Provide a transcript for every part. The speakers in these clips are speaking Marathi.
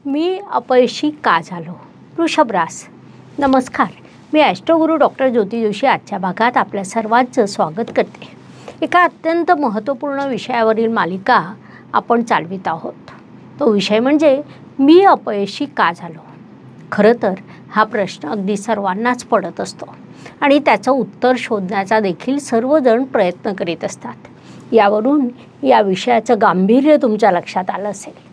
मी अपयशी का झालो? वृषभ रास. नमस्कार, मी ॲस्ट्रोगुरू डॉक्टर ज्योती जोशी आजच्या भागात आपल्या सर्वांचं स्वागत करते. एका अत्यंत महत्त्वपूर्ण विषयावरील मालिका आपण चालवित आहोत. तो विषय म्हणजे मी अपयशी का झालो. खरं तर हा प्रश्न अगदी सर्वांनाच पडत असतो आणि त्याचं उत्तर शोधण्याचा देखील सर्वजण प्रयत्न करीत असतात. यावरून या विषयाचं गांभीर्य तुमच्या लक्षात आलं असेल.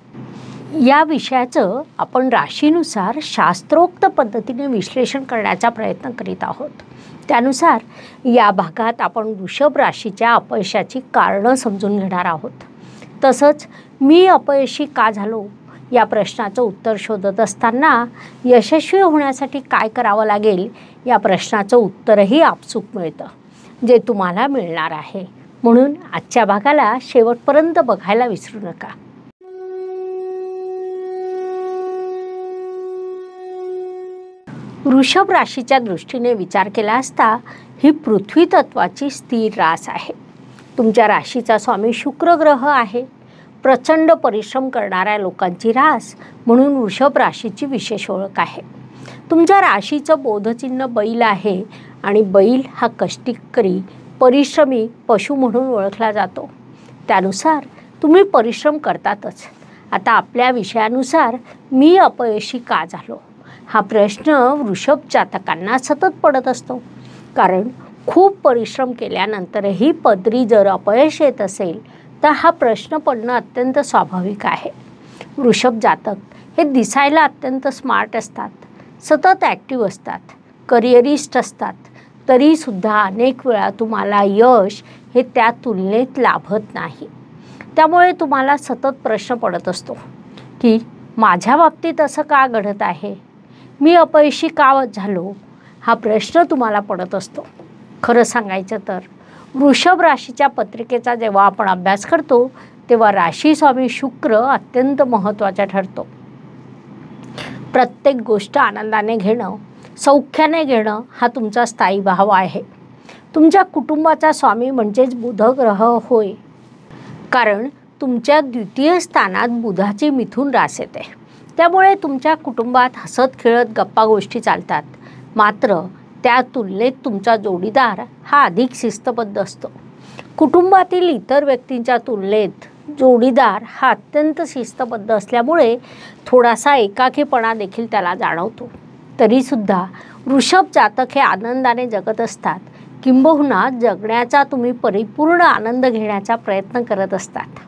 या विषयाचं आपण राशीनुसार शास्त्रोक्त पद्धतीने विश्लेषण करण्याचा प्रयत्न करीत आहोत. त्यानुसार या भागात आपण वृषभ राशीच्या अपयशाची कारणं समजून घेणार आहोत. तसंच मी अपयशी का झालो या प्रश्नाचं उत्तर शोधत असताना यशस्वी होण्यासाठी काय करावं लागेल या प्रश्नाचं उत्तरही आपसूक मिळतं, जे तुम्हाला मिळणार आहे. म्हणून आजच्या भागाला शेवटपर्यंत बघायला विसरू नका. वृषभ राशीच्या दृष्टीने विचार केला असता ही पृथ्वी तत्वाची स्थिर रास आहे. तुमच्या राशीचा स्वामी शुक्र ग्रह आहे. प्रचंड परिश्रम करणाऱ्या लोकांची रास म्हणून वृषभ राशीची विशेष ओळख आहे. तुमच्या राशीचं बोधचिन्ह बैल आहे आणि बैल हा कष्टकरी परिश्रमी पशु म्हणून ओळखला जातो. त्यानुसार तुम्ही परिश्रम करतातच. आता आपल्या विषयानुसार मी अपयशी का झालो हा प्रश्न वृषभ जातकांना सतत पडत असतो. कारण खूप परिश्रम केल्यानंतरही पदरी जर अपयश येत असेल तर हा प्रश्न पडणं अत्यंत स्वाभाविक आहे. वृषभ जातक हे दिसायला अत्यंत स्मार्ट असतात, सतत ॲक्टिव्ह असतात, करिअरिस्ट असतात. तरीसुद्धा अनेक वेळा तुम्हाला यश हे त्या तुलनेत लाभत नाही. त्यामुळे तुम्हाला सतत प्रश्न पडत असतो की माझ्या बाबतीत असं का घडत आहे, मी अपयशी का झालो हा प्रश्न तुम्हाला पडत असतो. खरं सांगायचं तर वृषभ राशीच्या पत्रिकेचा जेव्हा आपण अभ्यास करतो तेव्हा राशी स्वामी शुक्र अत्यंत महत्त्वाचा ठरतो. प्रत्येक गोष्ट आनंदाने घेणं, सौख्याने घेणं हा तुमचा स्थायी भाव आहे. तुमच्या कुटुंबाचा स्वामी म्हणजेच बुध ग्रह होय. कारण तुमच्या द्वितीय स्थानात बुधाची मिथुन रास येते. त्यामुळे तुमच्या कुटुंबात हसत खेळत गप्पा गोष्टी चालतात. मात्र त्या तुलनेत तुमचा जोडीदार हा अधिक शिस्तबद्ध असतो. कुटुंबातील इतर व्यक्तींच्या तुलनेत जोडीदार हा अत्यंत शिस्तबद्ध असल्यामुळे थोडासा एकाकीपणा देखील त्याला जाणवतो. तरीसुद्धा वृषभ जातक हे आनंदाने जगत असतात. किंबहुना जगण्याचा तुम्ही परिपूर्ण आनंद घेण्याचा प्रयत्न करत असतात.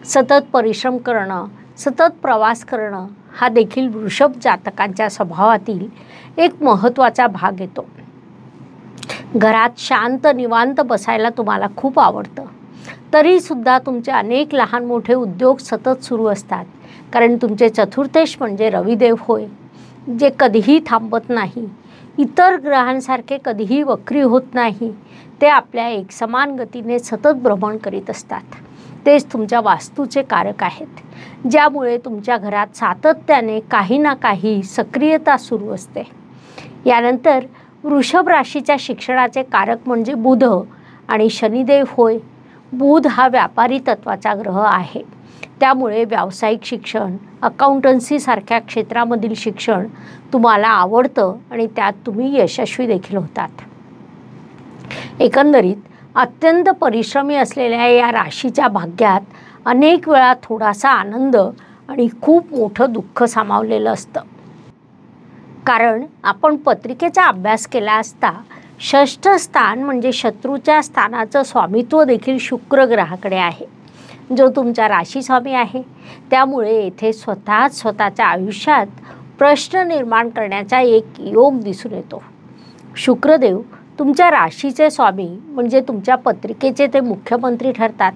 सतत परिश्रम करणं, सतत प्रवास करणं हा देखील वृषभ जातकांच्या स्वभावातील एक महत्त्वाचा भाग येतो. घरात शांत निवांत बसायला तुम्हाला खूप आवडतं. तरीसुद्धा तुमचे अनेक लहान मोठे उद्योग सतत सुरू असतात. कारण तुमचे चतुर्थेश म्हणजे रविदेव होय, जे कधीही थांबत नाही. इतर ग्रहांसारखे कधीही वक्री होत नाही. ते आपल्या एकसमान गतीने सतत भ्रमण करीत असतात. तेच तुमच्या वास्तूचे कारक आहेत, ज्यामुळे तुमच्या घरात सातत्याने काही ना काही सक्रियता सुरू असते. यानंतर वृषभ राशीच्या शिक्षणाचे कारक म्हणजे बुध आणि शनिदेव होय. बुध हा व्यापारी तत्वाचा ग्रह आहे. त्यामुळे व्यावसायिक शिक्षण, अकाउंटन्सीसारख्या क्षेत्रामधील शिक्षण तुम्हाला आवडतं आणि त्यात तुम्ही यशस्वी देखील होतात. एकंदरीत अत्यंत परिश्रमी असलेल्या या राशीच्या भाग्यात अनेक वेळा थोडासा आनंद आणि खूप मोठं दुःख सामावलेलं असतं. कारण आपण पत्रिकेचा अभ्यास केला असता षष्ठ स्थान म्हणजे शत्रूच्या स्थानाचं स्वामित्व देखील शुक्र ग्रहाकडे आहे, जो तुमच्या राशी स्वामी आहे. त्यामुळे येथे स्वतःच्या आयुष्यात प्रश्न निर्माण करण्याचा एक योग दिसून येतो. शुक्रदेव तुमच्या राशीचे स्वामी म्हणजे तुमच्या पत्रिकेचे ते मुख्यमंत्री ठरतात.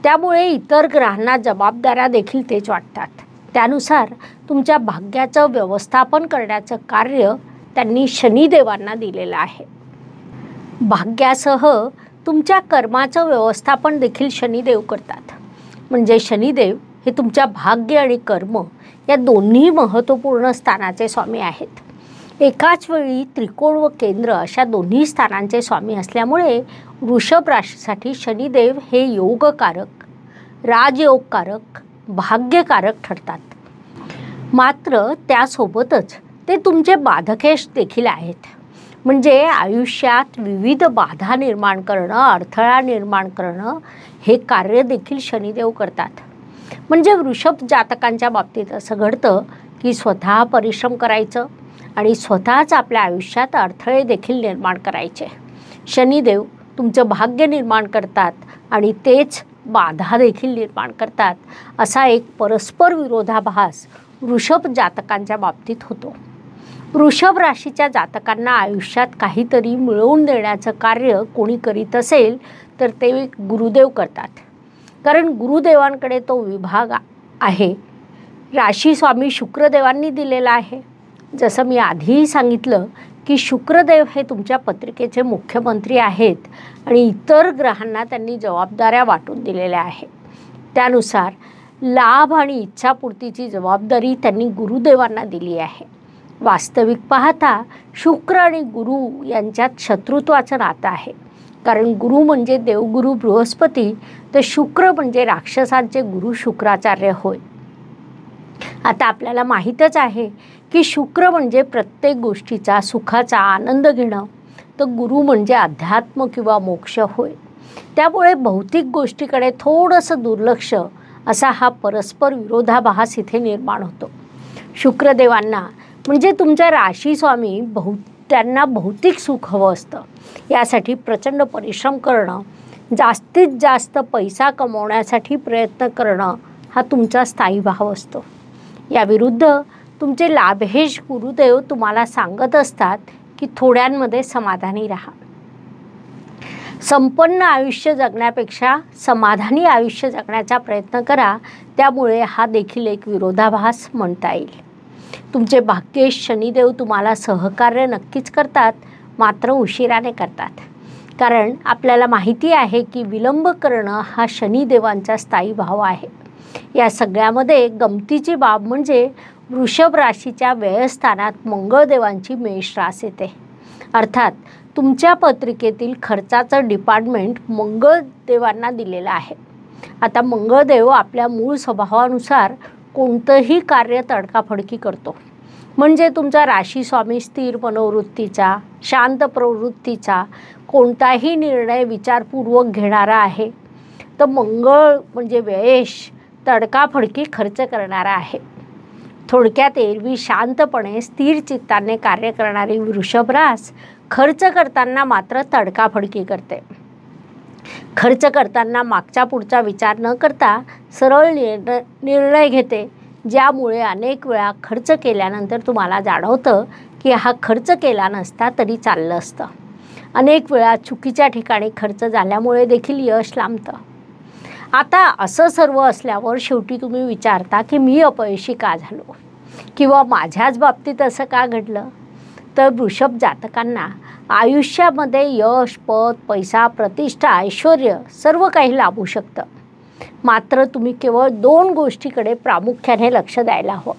त्यामुळे इतर ग्रहांना जबाबदाऱ्या देखील तेच वाटतात. त्यानुसार तुमच्या भाग्याचं व्यवस्थापन करण्याचं कार्य त्यांनी शनिदेवांना दिलेलं आहे. भाग्यासह तुमच्या कर्माचं व्यवस्थापन देखील शनिदेव करतात. म्हणजे शनिदेव हे तुमच्या भाग्य आणि कर्म या दोन्ही महत्त्वपूर्ण स्थानाचे स्वामी आहेत. एकाच वेळी त्रिकोण व केंद्र अशा दोन्ही स्थानांचे स्वामी असल्यामुळे वृषभ राशीसाठी शनिदेव हे योगकारक, राजयोगकारक, भाग्यकारक ठरतात. मात्र त्यासोबतच ते तुमचे बाधकेश देखील आहेत. म्हणजे आयुष्यात विविध बाधा निर्माण करणं, अडथळा निर्माण करणं हे कार्य देखील शनिदेव करतात. म्हणजे वृषभ जातकांच्या बाबतीत असं घडतं की स्वतः परिश्रम करायचं आणि स्वतःच आपल्या आयुष्यात अडथळे देखील निर्माण करायचे. शनिदेव तुमचं भाग्य निर्माण करतात आणि तेच बाधा देखील निर्माण करतात. असा एक परस्पर विरोधाभास वृषभ जातकांच्या बाबतीत होतो. वृषभ राशीच्या जातकांना आयुष्यात काहीतरी मिळवून देण्याचं कार्य कोणी करीत असेल तर ते गुरुदेव करतात. कारण गुरुदेवांकडे तो विभाग आहे. राशी स्वामी शुक्रदेवांनी दिलेला आहे. जसं मी आधीही सांगितलं की शुक्रदेव हे तुमच्या पत्रिकेचे मुख्यमंत्री आहेत आणि इतर ग्रहांना त्यांनी जबाबदाऱ्या वाटून दिलेल्या आहेत. त्यानुसार लाभ आणि इच्छापूर्तीची जबाबदारी त्यांनी गुरुदेवांना दिली आहे. वास्तविक पाहता शुक्र आणि गुरु यांच्यात शत्रुत्वाचं नातं आहे. कारण गुरु म्हणजे देवगुरु बृहस्पती, तर शुक्र म्हणजे राक्षसांचे गुरु शुक्राचार्य होय. आता आपल्याला माहीतच आहे की शुक्र म्हणजे प्रत्येक गोष्टीचा सुखाचा आनंद घेणं, तर गुरु म्हणजे अध्यात्म किंवा मोक्ष होय. त्यामुळे भौतिक गोष्टीकडे थोडंसं दुर्लक्ष असा हा परस्पर विरोधाभास इथे निर्माण होतो. शुक्रदेवांना म्हणजे तुमच्या राशी स्वामी त्यांना भौतिक सुख हवं असतं. यासाठी प्रचंड परिश्रम करणं, जास्तीत जास्त पैसा कमवण्यासाठी प्रयत्न करणं हा तुमचा स्थायी भाव असतो. याविरुद्ध तुमचे लाभेश गुरुदेव तुम्हाला सांगत असतात की थोड्यांमध्ये समाधानी राहा. संपन्न आयुष्य जगण्यापेक्षा समाधानी आयुष्य जगण्याचा प्रयत्न करा. त्यामुळे हा देखील एक विरोधाभास म्हणता येईल. तुमचे भाग्येश शनिदेव तुम्हाला सहकार्य नक्कीच करतात, मात्र उशिराने करतात. कारण आपल्याला माहिती आहे की विलंब करणं हा शनिदेवांचा स्थायी भाव आहे. या सगळ्यामध्ये गमतीची बाब म्हणजे वृषभ राशीच्या व्ययस्थानात मंगळदेवांची मेष रास येते. अर्थात तुमच्या पत्रिकेतील खर्चाचं डिपार्टमेंट मंगळदेवांना दिलेलं आहे. आता मंगळदेव आपल्या मूळ स्वभावानुसार कोणतंही कार्य तडकाफडकी करतो. म्हणजे तुमचा राशी स्वामी स्थिर मनोवृत्तीचा, शांत प्रवृत्तीचा, कोणताही निर्णय विचारपूर्वक घेणारा आहे. तर मंगळ म्हणजे व्ययेश तडकाफडकी खर्च करणारा आहे. थोडक्यात एरवी शांतपणे स्थिर चित्ताने कार्य करणारी वृषभ रास खर्च करताना मात्र तडकाफडकी करते. खर्च करताना मागचा पुढचा विचार न करता सरळ निर्णय घेते, ज्यामुळे अनेक वेळा खर्च केल्यानंतर तुम्हाला जाणवतं की हा खर्च केला नसता तरी चाललं असतं. अनेक वेळा चुकीच्या ठिकाणी खर्च झाल्यामुळे देखील यश लांबतं. आता असं सर्व असल्यावर शेवटी तुम्ही विचारता की मी अपयशी का झालो किंवा माझ्याच बाबतीत असं का घडलं. तर वृषभ जातकांना आयुष्यामध्ये यश, पद, पैसा, प्रतिष्ठा, ऐश्वर्य सर्व काही लाभू शकतं. मात्र तुम्ही केवळ 2 गोष्टीकडे प्रामुख्याने लक्ष द्यायला हवं.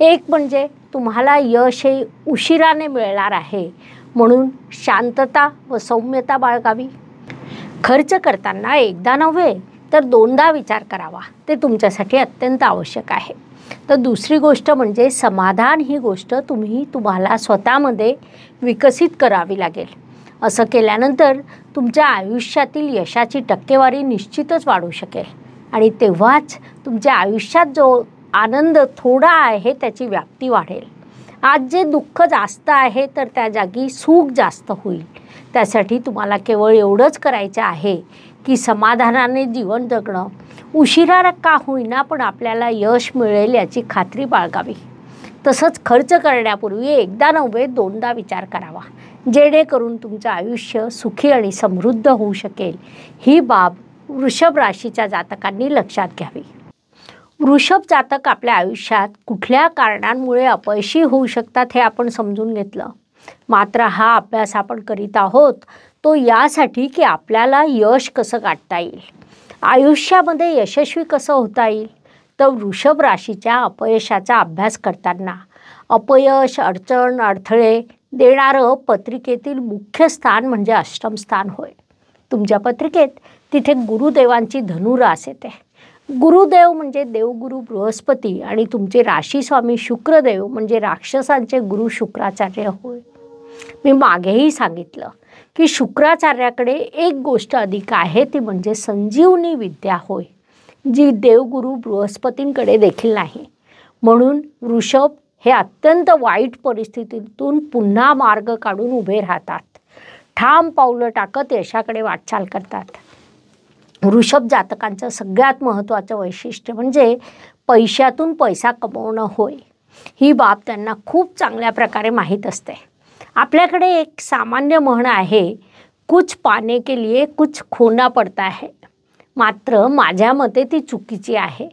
एक म्हणजे तुम्हाला यश हे उशिराने मिळणार आहे, म्हणून शांतता व सौम्यता बाळगावी. खर्च करताना एकदा नव्हे तर 2दा विचार करावा, ते तुमच्यासाठी अत्यंत आवश्यक आहे. तर दुसरी गोष्ट म्हणजे समाधान ही गोष्ट तुम्हाला स्वतःमध्ये विकसित करावी लागेल. असं केल्यानंतर तुमच्या आयुष्यातील यशाची टक्केवारी निश्चितच वाढू शकेल आणि तेव्हाच तुमच्या आयुष्यात जो आनंद थोडा आहे त्याची व्याप्ती वाढेल. आज जे दुःख जास्त आहे तर त्या जागी सुख जास्त होईल. त्यासाठी तुम्हाला केवळ एवढंच करायचं आहे की समाधानाने जीवन जगणं. उशिरा का होईना पण आपल्याला यश मिळेल याची खात्री बाळगावी. तसंच खर्च करण्यापूर्वी एकदा नव्हे 2दा विचार करावा, जेणेकरून तुमचं आयुष्य सुखी आणि समृद्ध होऊ शकेल. ही बाब वृषभ राशीच्या जातकांनी लक्षात घ्यावी. वृषभ जातक आपल्या आयुष्यात कुठल्या कारणांमुळे अपयशी होऊ शकतात हे आपण समजून घेतलं. मात्र हा अभ्यास आपण करीत आहोत तो यासाठी की आपल्याला यश कसं गाठता येईल, आयुष्यामध्ये यशस्वी कसं होता येईल. तर वृषभ राशीच्या अपयशाचा अभ्यास करताना अपयश, अडचण, अडथळे देणारं पत्रिकेतील मुख्य स्थान म्हणजे अष्टम स्थान होय. तुमच्या पत्रिकेत तिथे गुरुदेवांची धनुरास येते. गुरुदेव म्हणजे देवगुरु बृहस्पती आणि तुमचे राशीस्वामी शुक्रदेव म्हणजे राक्षसांचे गुरु शुक्राचार्य होय. मी मागेही सांगितलं की शुक्राचार्याकडे एक गोष्ट अधिक आहे, ती म्हणजे संजीवनी विद्या होय, जी देवगुरु बृहस्पतींकडे देखील नाही. म्हणून वृषभ हे अत्यंत वाईट परिस्थितीतून पुन्हा मार्ग काढून उभे राहतात, ठाम पावलं टाकत यशाकडे वाटचाल करतात. वृषभ जातकांचं सगळ्यात महत्त्वाचं वैशिष्ट्य म्हणजे पैशातून पैसा कमवणं होय. ही बाब त्यांना खूप चांगल्या प्रकारे माहीत असते. आपल्याकडे एक सामान्य म्हण आहे, कुछ पाने के लिए कुछ खोना पड़ता है. मात्र माझ्या मते ती चुकीची आहे.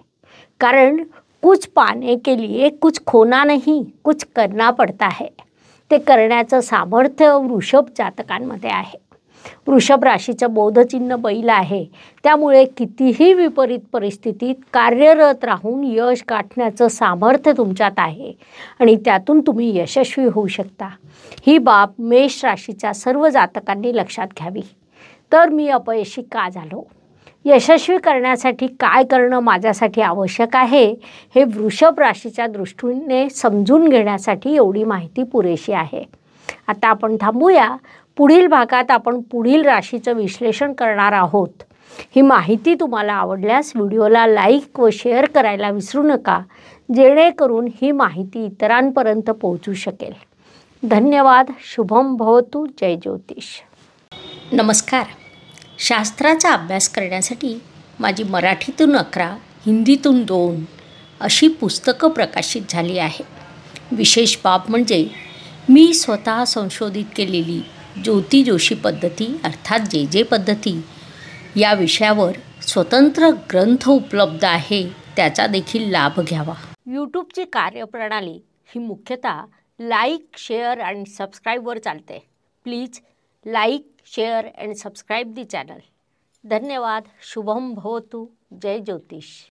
कारण कुछ पाने के लिए कुछ खोना नहीं, कुछ करना पड़ता है. ते करण्याचं सामर्थ्य वृषभ जातकांमध्ये आहे. वृषभ राशीचं बोधचिन्ह बैल आहे, त्यामुळे कितीही विपरीत परिस्थितीत कार्यरत राहून यश गाठण्याचं सामर्थ्य तुमच्यात आहे आणि त्यातून तुम्ही यशस्वी होऊ शकता. ही बाब मेष राशीच्या सर्व जातकांनी लक्षात घ्यावी. तर मी अपयशी का झालो, यशस्वी करण्यासाठी काय करणं माझ्यासाठी आवश्यक आहे, हे वृषभ राशीच्या दृष्टीने समजून घेण्यासाठी एवढी माहिती पुरेशी आहे. आता आपण थांबूया. पुढील भागात आपण पुढील राशीचं विश्लेषण करणार आहोत. ही माहिती तुम्हाला आवडल्यास व्हिडिओला लाईक व शेअर करायला विसरू नका, जेणेकरून ही माहिती इतरांपर्यंत पोहोचू शकेल. धन्यवाद. शुभम भवतु. जय ज्योतिष. नमस्कार. शास्त्राचा अभ्यास करण्यासाठी माझी मराठीतून 11, हिंदीतून 2 अशी पुस्तकं प्रकाशित झाली आहे. विशेष बाब म्हणजे मी स्वतः संशोधित केलेली ज्योती जोशी पद्धती अर्थात जे पद्धती या विषयावर स्वतंत्र ग्रंथ उपलब्ध आहे, त्याचा देखील लाभ घ्यावा. यूट्यूबची कार्यप्रणाली ही मुख्यतः लाईक, शेअर आणि सबस्क्राईबवर चालते. Please like, share and subscribe the channel. धन्यवाद. शुभम भवतु. जय ज्योतिष.